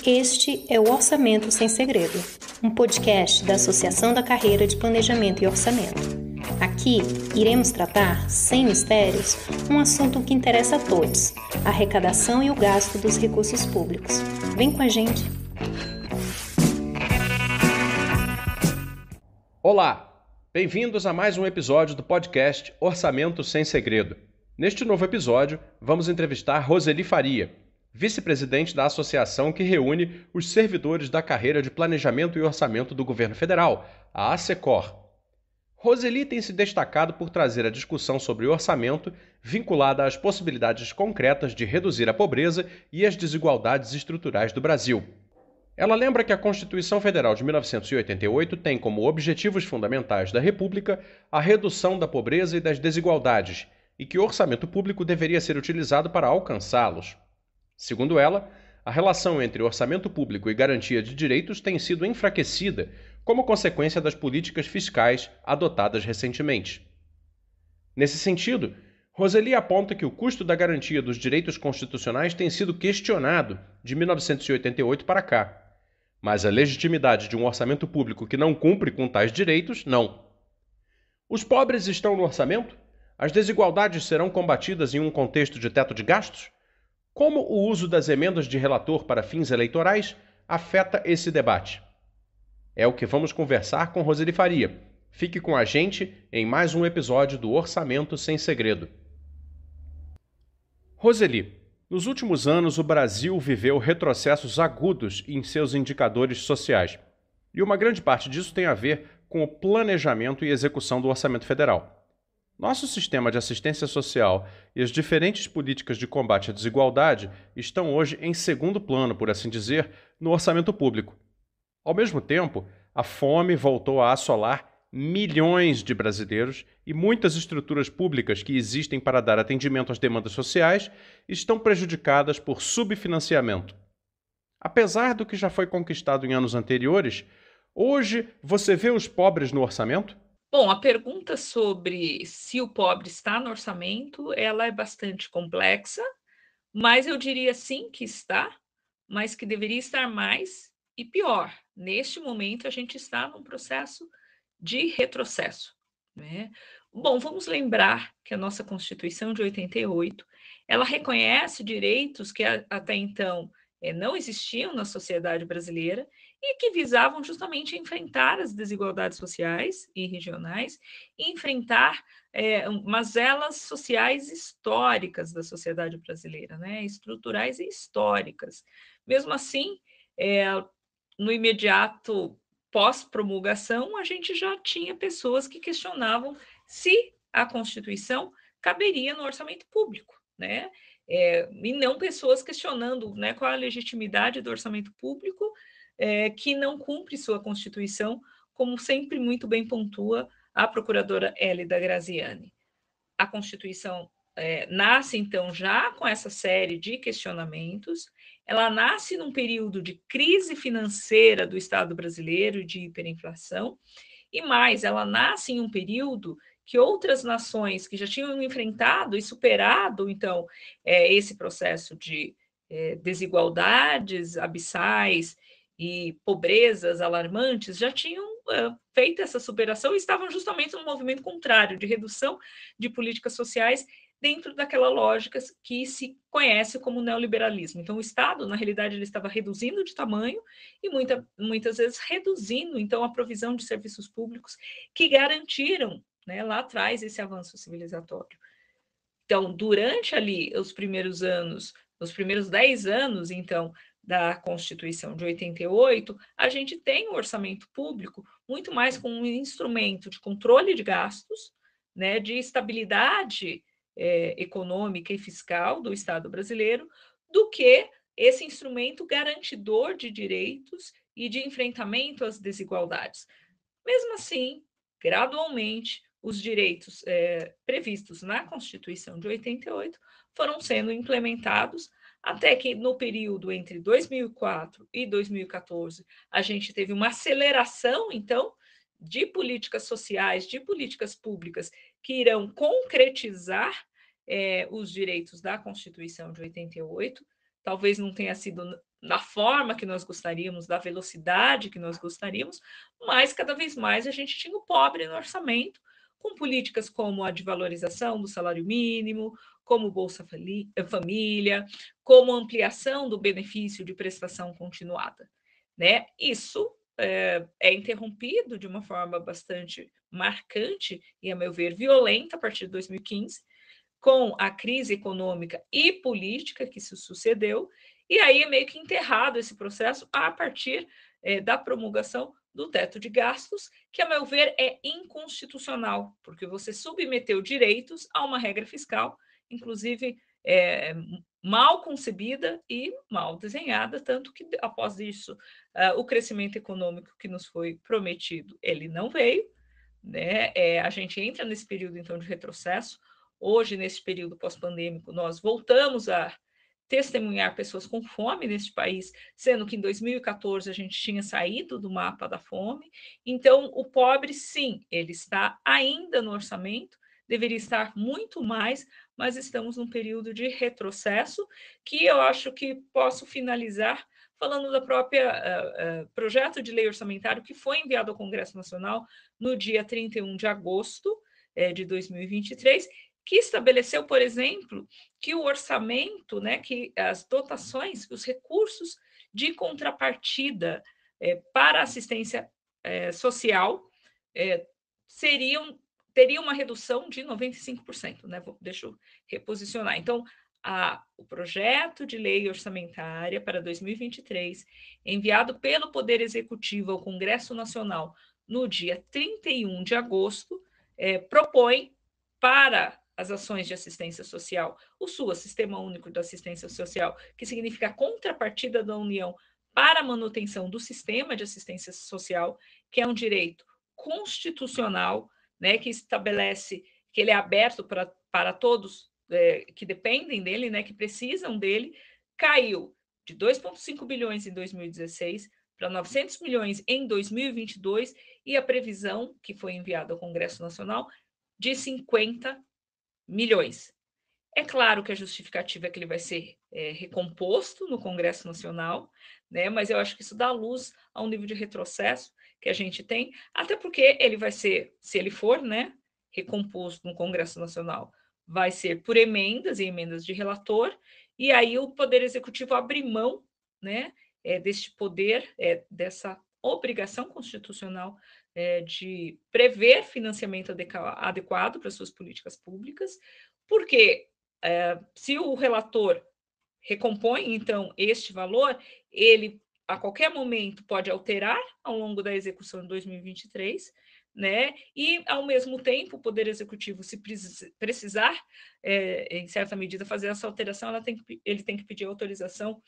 Este é o Orçamento Sem Segredo, um podcast da Associação da Carreira de Planejamento e Orçamento. Aqui iremos tratar, sem mistérios, um assunto que interessa a todos: a arrecadação e o gasto dos recursos públicos. Vem com a gente! Olá! Bem-vindos a mais um episódio do podcast Orçamento Sem Segredo. Neste novo episódio, vamos entrevistar Roseli Faria, vice-presidente da associação que reúne os servidores da carreira de Planejamento e Orçamento do Governo Federal, a ASECOR. Roseli tem se destacado por trazer a discussão sobre orçamento vinculada às possibilidades concretas de reduzir a pobreza e as desigualdades estruturais do Brasil. Ela lembra que a Constituição Federal de 1988 tem como objetivos fundamentais da República a redução da pobreza e das desigualdades, e que o orçamento público deveria ser utilizado para alcançá-los. Segundo ela, a relação entre orçamento público e garantia de direitos tem sido enfraquecida como consequência das políticas fiscais adotadas recentemente. Nesse sentido, Roseli aponta que o custo da garantia dos direitos constitucionais tem sido questionado de 1988 para cá, mas a legitimidade de um orçamento público que não cumpre com tais direitos, não. Os pobres estão no orçamento? As desigualdades serão combatidas em um contexto de teto de gastos? Como o uso das emendas de relator para fins eleitorais afeta esse debate? É o que vamos conversar com Roseli Faria. Fique com a gente em mais um episódio do Orçamento Sem Segredo. Roseli, nos últimos anos o Brasil viveu retrocessos agudos em seus indicadores sociais. E uma grande parte disso tem a ver com o planejamento e execução do orçamento federal. Nosso sistema de assistência social e as diferentes políticas de combate à desigualdade estão hoje em segundo plano, por assim dizer, no orçamento público. Ao mesmo tempo, a fome voltou a assolar milhões de brasileiros e muitas estruturas públicas que existem para dar atendimento às demandas sociais estão prejudicadas por subfinanciamento. Apesar do que já foi conquistado em anos anteriores, hoje você vê os pobres no orçamento? Bom, a pergunta sobre se o pobre está no orçamento, ela é bastante complexa, mas eu diria sim que está, mas que deveria estar mais e pior. Neste momento, a gente está num processo de retrocesso, né? Bom, vamos lembrar que a nossa Constituição de 88, ela reconhece direitos que até então não existiam na sociedade brasileira e que visavam justamente enfrentar as desigualdades sociais e regionais e enfrentar mazelas sociais históricas da sociedade brasileira, né? Estruturais e históricas. Mesmo assim, no imediato pós-promulgação, a gente já tinha pessoas que questionavam se a Constituição caberia no orçamento público, né? E não pessoas questionando, né, qual a legitimidade do orçamento público que não cumpre sua Constituição, como sempre muito bem pontua a procuradora Hélida Graziani. A Constituição nasce, então, já com essa série de questionamentos. Ela nasce num período de crise financeira do Estado brasileiro, de hiperinflação, e mais, ela nasce em um período que outras nações que já tinham enfrentado e superado, então, esse processo de desigualdades abissais e pobrezas alarmantes, já tinham feito essa superação e estavam justamente no movimento contrário, de redução de políticas sociais dentro daquela lógica que se conhece como neoliberalismo. Então, o Estado, na realidade, ele estava reduzindo de tamanho e muitas vezes reduzindo, então, a provisão de serviços públicos que garantiram, né, lá atrás, esse avanço civilizatório. Então, durante ali os primeiros anos, os primeiros 10 anos, então, da Constituição de 88, a gente tem o orçamento público muito mais como um instrumento de controle de gastos, né, de estabilidade econômica e fiscal do Estado brasileiro, do que esse instrumento garantidor de direitos e de enfrentamento às desigualdades. Mesmo assim, gradualmente, os direitos previstos na Constituição de 88 foram sendo implementados, até que no período entre 2004 e 2014 a gente teve uma aceleração, então, de políticas sociais, de políticas públicas que irão concretizar os direitos da Constituição de 88, talvez não tenha sido na forma que nós gostaríamos, da velocidade que nós gostaríamos, mas cada vez mais a gente tinha o pobre no orçamento, com políticas como a de valorização do salário mínimo, como o Bolsa Família, como ampliação do benefício de prestação continuada, né? Isso é interrompido de uma forma bastante marcante e, a meu ver, violenta a partir de 2015, com a crise econômica e política que se sucedeu, e aí é meio que enterrado esse processo a partir da promulgação do teto de gastos, que, a meu ver, é inconstitucional, porque você submeteu direitos a uma regra fiscal, inclusive mal concebida e mal desenhada, tanto que, após isso, o crescimento econômico que nos foi prometido, ele não veio, né? A gente entra nesse período, então, de retrocesso. Hoje, nesse período pós-pandêmico, nós voltamos a testemunhar pessoas com fome neste país, sendo que em 2014 a gente tinha saído do mapa da fome. Então, o pobre, sim, ele está ainda no orçamento, deveria estar muito mais, mas estamos num período de retrocesso, que eu acho que posso finalizar falando da própria projeto de lei orçamentário que foi enviado ao Congresso Nacional no dia 31 de agosto de 2023, que estabeleceu, por exemplo, que o orçamento, né, que as dotações, os recursos de contrapartida para assistência social teriam uma redução de 95%, né? Deixa eu reposicionar. Então, o projeto de lei orçamentária para 2023, enviado pelo Poder Executivo ao Congresso Nacional no dia 31 de agosto, propõe para as ações de assistência social, o SUAS, Sistema Único de Assistência Social, que significa a contrapartida da União para a manutenção do sistema de assistência social, que é um direito constitucional, né, que estabelece que ele é aberto para todos que dependem dele, né, que precisam dele, caiu de 2,5 bilhões em 2016 para 900 milhões em 2022, e a previsão que foi enviada ao Congresso Nacional de 50 milhões. É claro que a justificativa é que ele vai ser recomposto no Congresso Nacional, né? Mas eu acho que isso dá luz a um nível de retrocesso que a gente tem, até porque ele vai ser, se ele for, né, recomposto no Congresso Nacional, vai ser por emendas e emendas de relator, e aí o Poder Executivo abre mão, né, deste poder, dessa obrigação constitucional de prever financiamento adequado para suas políticas públicas, porque se o relator recompõe, então, este valor, ele, a qualquer momento, pode alterar ao longo da execução de 2023, né? E, ao mesmo tempo, o Poder Executivo, se precisar, em certa medida, fazer essa alteração, ele tem que pedir autorização,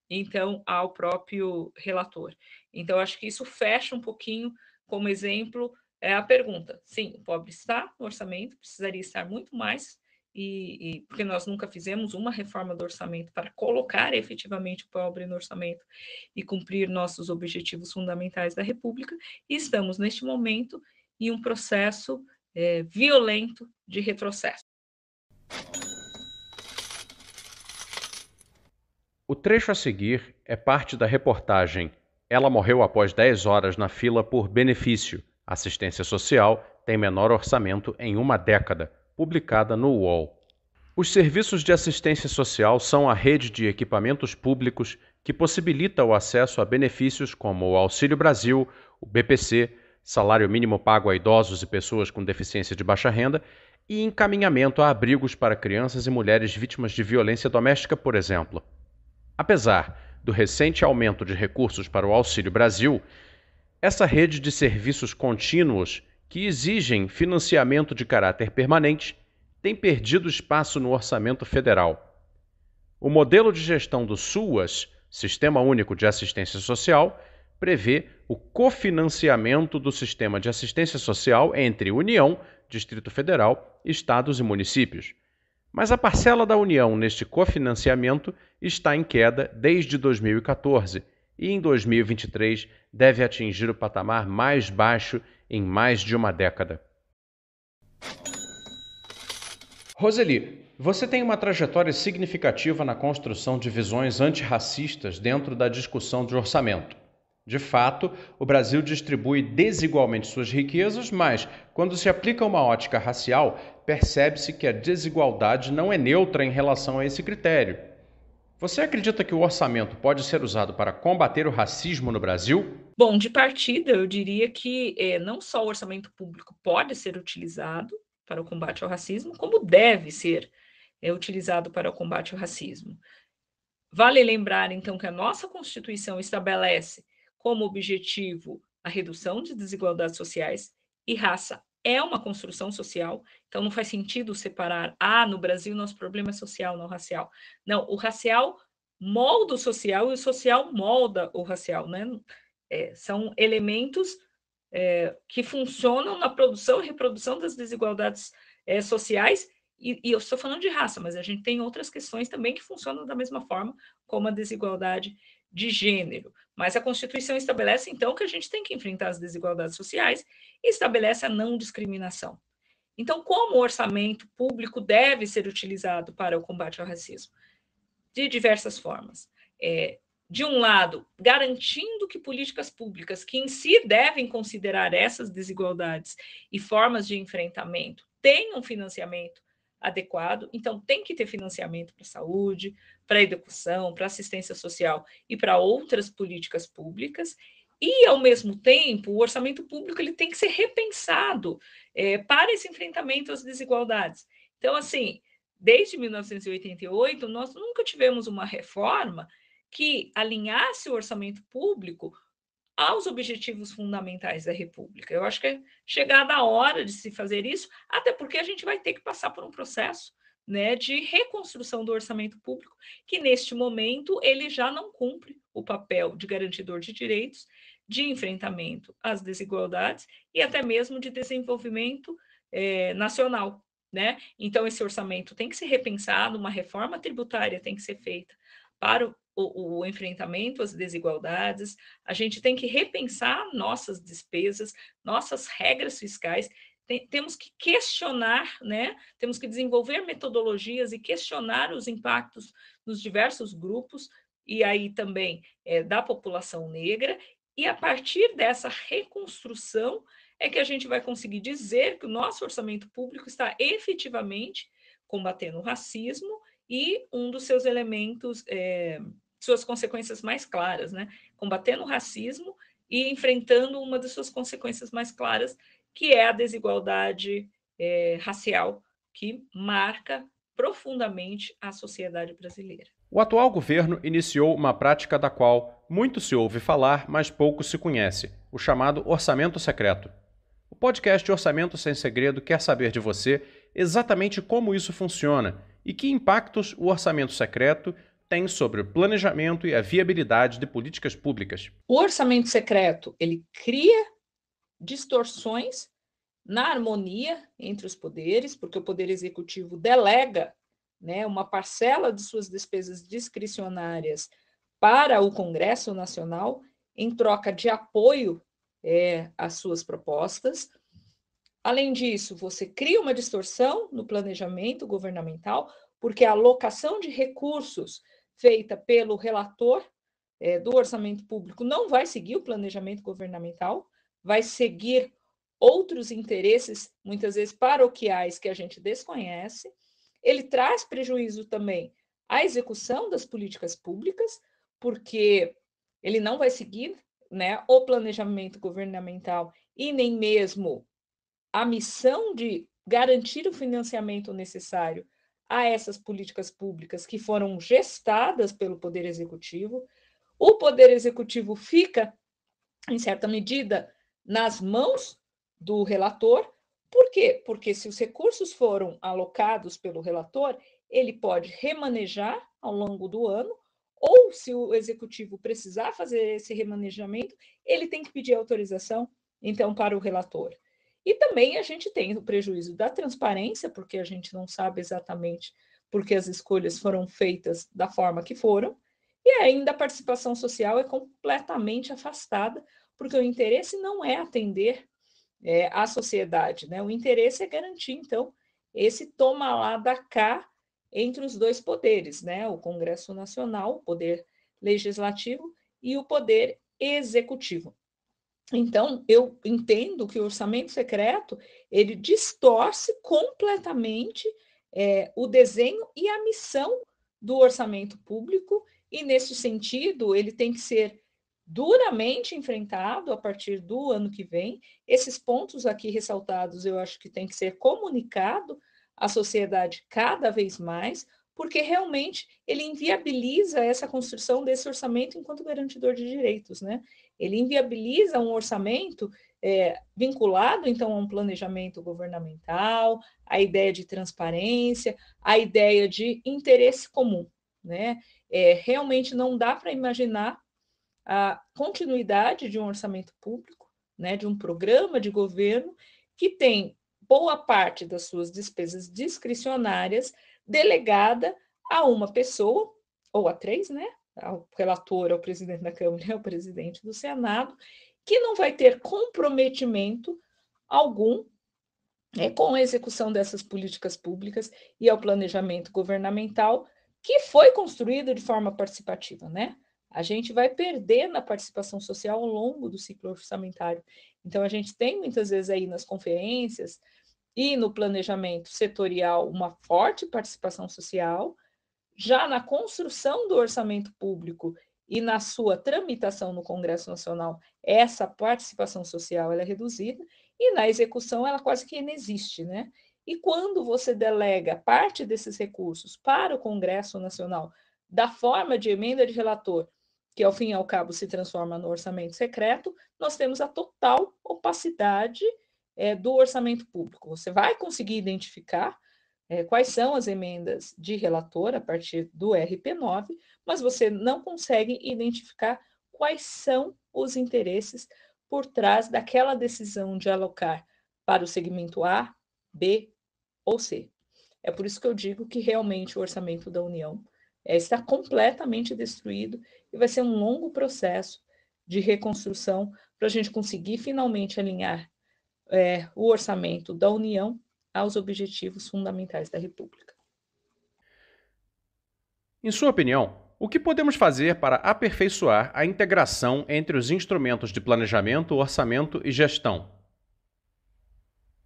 então, ao próprio relator. Então, acho que isso fecha um pouquinho, como exemplo, a pergunta. Sim, o pobre está no orçamento, precisaria estar muito mais, porque nós nunca fizemos uma reforma do orçamento para colocar efetivamente o pobre no orçamento e cumprir nossos objetivos fundamentais da República, e estamos, neste momento, em um processo violento de retrocesso. O trecho a seguir é parte da reportagem Ela morreu após 10 horas na fila por benefício. Assistência social tem menor orçamento em uma década, publicada no UOL. Os serviços de assistência social são a rede de equipamentos públicos que possibilita o acesso a benefícios como o Auxílio Brasil, o BPC, salário mínimo pago a idosos e pessoas com deficiência de baixa renda, e encaminhamento a abrigos para crianças e mulheres vítimas de violência doméstica, por exemplo. Apesar do recente aumento de recursos para o Auxílio Brasil, essa rede de serviços contínuos que exigem financiamento de caráter permanente tem perdido espaço no orçamento federal. O modelo de gestão do SUAS, Sistema Único de Assistência Social, prevê o cofinanciamento do sistema de assistência social entre União, Distrito Federal, estados e municípios. Mas a parcela da União neste cofinanciamento está em queda desde 2014 e em 2023 deve atingir o patamar mais baixo em mais de uma década. Roseli, Você tem uma trajetória significativa na construção de visões antirracistas dentro da discussão de orçamento. De fato, o Brasil distribui desigualmente suas riquezas, mas, quando se aplica uma ótica racial, percebe-se que a desigualdade não é neutra em relação a esse critério. Você acredita que o orçamento pode ser usado para combater o racismo no Brasil? Bom, de partida, eu diria que não só o orçamento público pode ser utilizado para o combate ao racismo, como deve ser utilizado para o combate ao racismo. Vale lembrar, então, que a nossa Constituição estabelece como objetivo a redução de desigualdades sociais, e raça é uma construção social, então não faz sentido separar, no Brasil nosso problema é social, não racial. Não, o racial molda o social e o social molda o racial, né? São elementos que funcionam na produção e reprodução das desigualdades sociais, e eu estou falando de raça, mas a gente tem outras questões também que funcionam da mesma forma, como a desigualdade de gênero. Mas a Constituição estabelece, então, que a gente tem que enfrentar as desigualdades sociais e estabelece a não discriminação. Então, como o orçamento público deve ser utilizado para o combate ao racismo? De diversas formas. De um lado, garantindo que políticas públicas que em si devem considerar essas desigualdades e formas de enfrentamento tenham financiamento adequado, então tem que ter financiamento para a saúde, para a educação, para a assistência social e para outras políticas públicas, e, ao mesmo tempo, o orçamento público ele tem que ser repensado para esse enfrentamento às desigualdades. Então, assim, desde 1988, nós nunca tivemos uma reforma que alinhasse o orçamento público aos objetivos fundamentais da República. Eu acho que é chegada a hora de se fazer isso, até porque a gente vai ter que passar por um processo, né, de reconstrução do orçamento público, que neste momento ele já não cumpre o papel de garantidor de direitos, de enfrentamento às desigualdades e até mesmo de desenvolvimento nacional. Né? Então, esse orçamento tem que ser repensado, uma reforma tributária tem que ser feita para o enfrentamento às desigualdades, a gente tem que repensar nossas despesas, nossas regras fiscais, temos que questionar, né? Temos que desenvolver metodologias e questionar os impactos nos diversos grupos, e aí também da população negra, e a partir dessa reconstrução é que a gente vai conseguir dizer que o nosso orçamento público está efetivamente combatendo o racismo e um dos seus elementos, suas consequências mais claras, né? Combatendo o racismo e enfrentando uma das suas consequências mais claras, que é a desigualdade racial, que marca profundamente a sociedade brasileira. O atual governo iniciou uma prática da qual muito se ouve falar, mas pouco se conhece, o chamado orçamento secreto. O podcast Orçamento Sem Segredo quer saber de você exatamente como isso funciona e que impactos o orçamento secreto tem sobre o planejamento e a viabilidade de políticas públicas. O orçamento secreto, ele cria distorções na harmonia entre os poderes, porque o Poder Executivo delega, né, uma parcela de suas despesas discricionárias para o Congresso Nacional em troca de apoio às suas propostas. Além disso, você cria uma distorção no planejamento governamental, porque a alocação de recursos feita pelo relator do orçamento público não vai seguir o planejamento governamental, vai seguir outros interesses, muitas vezes paroquiais, que a gente desconhece. Ele traz prejuízo também à execução das políticas públicas, porque ele não vai seguir, né, o planejamento governamental e nem mesmo a missão de garantir o financiamento necessário a essas políticas públicas que foram gestadas pelo Poder Executivo. O Poder Executivo fica, em certa medida, nas mãos do relator. Por quê? Porque se os recursos foram alocados pelo relator, ele pode remanejar ao longo do ano, ou se o executivo precisar fazer esse remanejamento, ele tem que pedir autorização, então, para o relator. E também a gente tem o prejuízo da transparência, porque a gente não sabe exatamente por que as escolhas foram feitas da forma que foram, e ainda a participação social é completamente afastada, porque o interesse não é atender à sociedade, né? O interesse é garantir, então, esse toma lá da cá entre os dois poderes, né? O Congresso Nacional, o poder legislativo, e o poder executivo. Então, eu entendo que o orçamento secreto ele distorce completamente o desenho e a missão do orçamento público, e, nesse sentido, ele tem que ser duramente enfrentado a partir do ano que vem. Esses pontos aqui ressaltados, eu acho que tem que ser comunicado à sociedade cada vez mais, porque realmente ele inviabiliza essa construção desse orçamento enquanto garantidor de direitos, né? Ele inviabiliza um orçamento vinculado, então, a um planejamento governamental, a ideia de transparência, a ideia de interesse comum, né? Realmente não dá para imaginar a continuidade de um orçamento público, né, de um programa de governo que tem boa parte das suas despesas discricionárias delegada a uma pessoa, ou a três, né, ao relator, ao presidente da Câmara e ao presidente do Senado, que não vai ter comprometimento algum com a execução dessas políticas públicas e ao planejamento governamental que foi construído de forma participativa, né? A gente vai perder na participação social ao longo do ciclo orçamentário. Então, a gente tem muitas vezes aí nas conferências e no planejamento setorial uma forte participação social, já na construção do orçamento público e na sua tramitação no Congresso Nacional, essa participação social ela é reduzida, e na execução ela quase que inexiste, né? E quando você delega parte desses recursos para o Congresso Nacional da forma de emenda de relator, que ao fim e ao cabo se transforma no orçamento secreto, nós temos a total opacidade do orçamento público. Você vai conseguir identificar quais são as emendas de relator a partir do RP9, mas você não consegue identificar quais são os interesses por trás daquela decisão de alocar para o segmento A, B ou C. É por isso que eu digo que realmente o orçamento da União está completamente destruído e vai ser um longo processo de reconstrução para a gente conseguir finalmente alinhar o orçamento da União aos objetivos fundamentais da República. Em sua opinião, o que podemos fazer para aperfeiçoar a integração entre os instrumentos de planejamento, orçamento e gestão?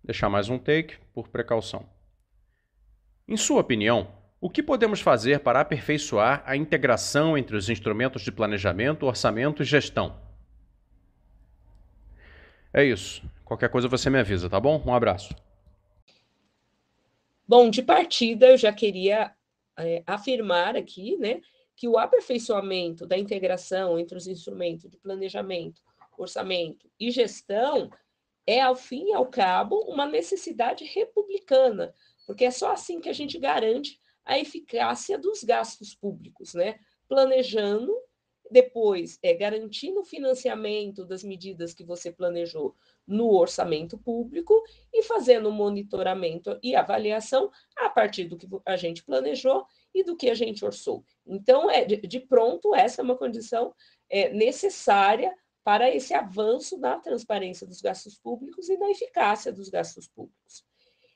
Deixar mais um take, por precaução. Em sua opinião, o que podemos fazer para aperfeiçoar a integração entre os instrumentos de planejamento, orçamento e gestão? É isso. Qualquer coisa você me avisa, tá bom? Um abraço. Bom, de partida, eu já queria afirmar aqui, né, que o aperfeiçoamento da integração entre os instrumentos de planejamento, orçamento e gestão é, ao fim e ao cabo, uma necessidade republicana, porque é só assim que a gente garante a eficácia dos gastos públicos, né? Planejando, depois garantindo o financiamento das medidas que você planejou no orçamento público e fazendo o monitoramento e avaliação a partir do que a gente planejou e do que a gente orçou. Então, de pronto, essa é uma condição necessária para esse avanço na transparência dos gastos públicos e na eficácia dos gastos públicos.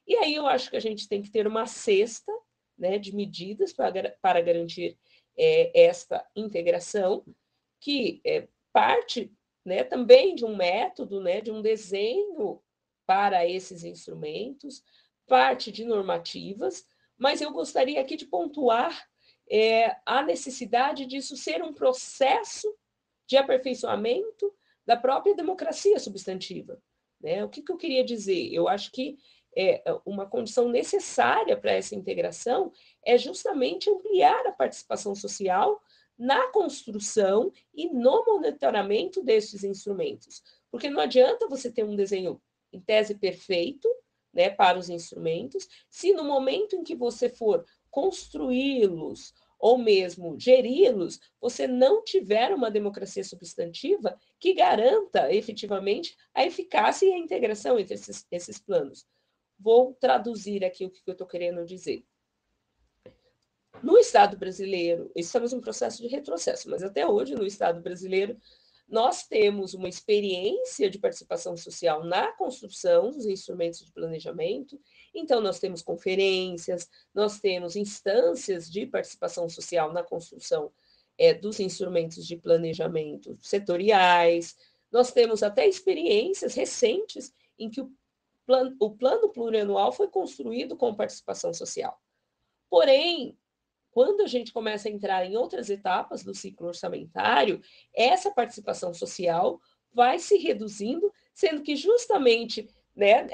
E aí eu acho que a gente tem que ter uma cesta, né, de medidas para garantir esta integração, que parte, né, também de um método, né, de um desenho para esses instrumentos, parte de normativas, mas eu gostaria aqui de pontuar a necessidade disso ser um processo de aperfeiçoamento da própria democracia substantiva, né? O que eu queria dizer? Eu acho que uma condição necessária para essa integração é justamente ampliar a participação social na construção e no monitoramento desses instrumentos, porque não adianta você ter um desenho em tese perfeito, né, para os instrumentos, se no momento em que você for construí-los ou mesmo geri-los, você não tiver uma democracia substantiva que garanta efetivamente a eficácia e a integração entre esses planos. Vou traduzir aqui o que eu estou querendo dizer. No Estado brasileiro, estamos em processo de retrocesso, mas até hoje no Estado brasileiro nós temos uma experiência de participação social na construção dos instrumentos de planejamento, então nós temos conferências, nós temos instâncias de participação social na construção dos instrumentos de planejamento setoriais, nós temos até experiências recentes em que o plano plurianual foi construído com participação social. Porém, quando a gente começa a entrar em outras etapas do ciclo orçamentário, essa participação social vai se reduzindo, sendo que justamente, né,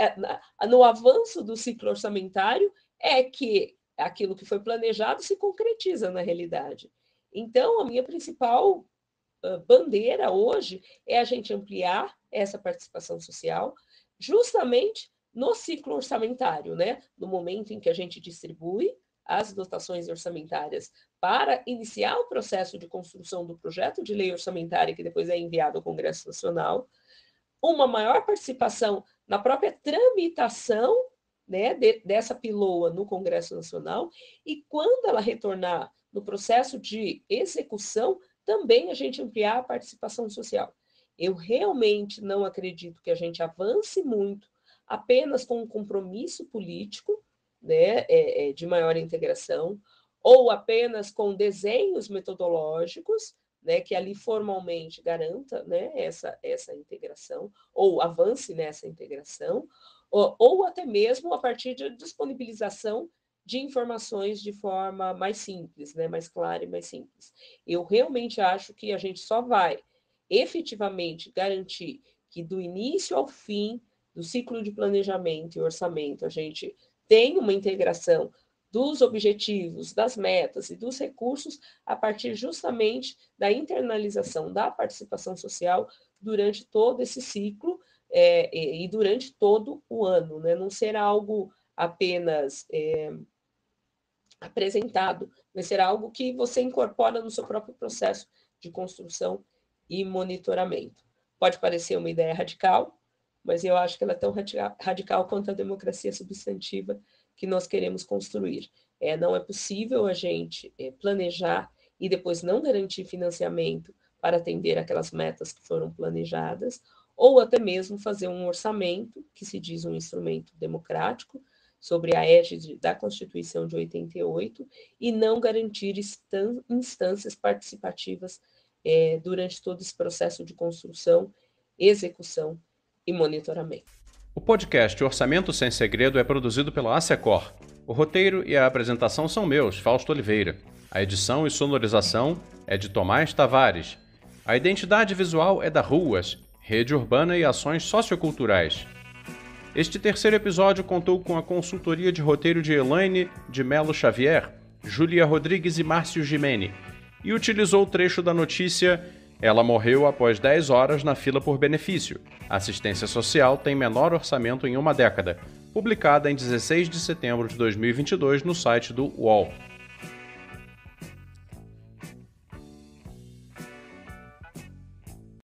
no avanço do ciclo orçamentário é que aquilo que foi planejado se concretiza na realidade. Então, a minha principal bandeira hoje é a gente ampliar essa participação social justamente no ciclo orçamentário, né? No momento em que a gente distribui as dotações orçamentárias para iniciar o processo de construção do projeto de lei orçamentária, que depois é enviado ao Congresso Nacional, uma maior participação na própria tramitação, né, dessa PILOA no Congresso Nacional, e quando ela retornar no processo de execução, também a gente ampliar a participação social. Eu realmente não acredito que a gente avance muito apenas com um compromisso político, né, de maior integração, ou apenas com desenhos metodológicos, né, que ali formalmente garanta, né, essa integração, ou avance nessa integração, ou até mesmo a partir de disponibilização de informações de forma mais simples, né, mais clara e mais simples. Eu realmente acho que a gente só vai efetivamente garantir que do início ao fim do ciclo de planejamento e orçamento a gente tem uma integração dos objetivos, das metas e dos recursos a partir justamente da internalização da participação social durante todo esse ciclo e durante todo o ano, né? Não será algo apenas apresentado, mas será algo que você incorpora no seu próprio processo de construção e monitoramento. Pode parecer uma ideia radical, mas eu acho que ela é tão radical quanto a democracia substantiva que nós queremos construir. Não é possível a gente planejar e depois não garantir financiamento para atender aquelas metas que foram planejadas, ou até mesmo fazer um orçamento, que se diz um instrumento democrático, sobre a égide da Constituição de 88, e não garantir instâncias participativas durante todo esse processo de construção, execução e monitoramento. O podcast Orçamento Sem Segredo é produzido pela ASECOR. O roteiro e a apresentação são meus, Fausto Oliveira. A edição e sonorização é de Tomás Tavares. A identidade visual é da Ruas, Rede Urbana e Ações Socioculturais. Este terceiro episódio contou com a consultoria de roteiro de Elaine de Melo Xavier, Júlia Rodrigues e Márcio Gimene, e utilizou o trecho da notícia "Ela morreu após 10 horas na fila por benefício. A assistência social tem menor orçamento em uma década", publicada em 16 de setembro de 2022 no site do UOL.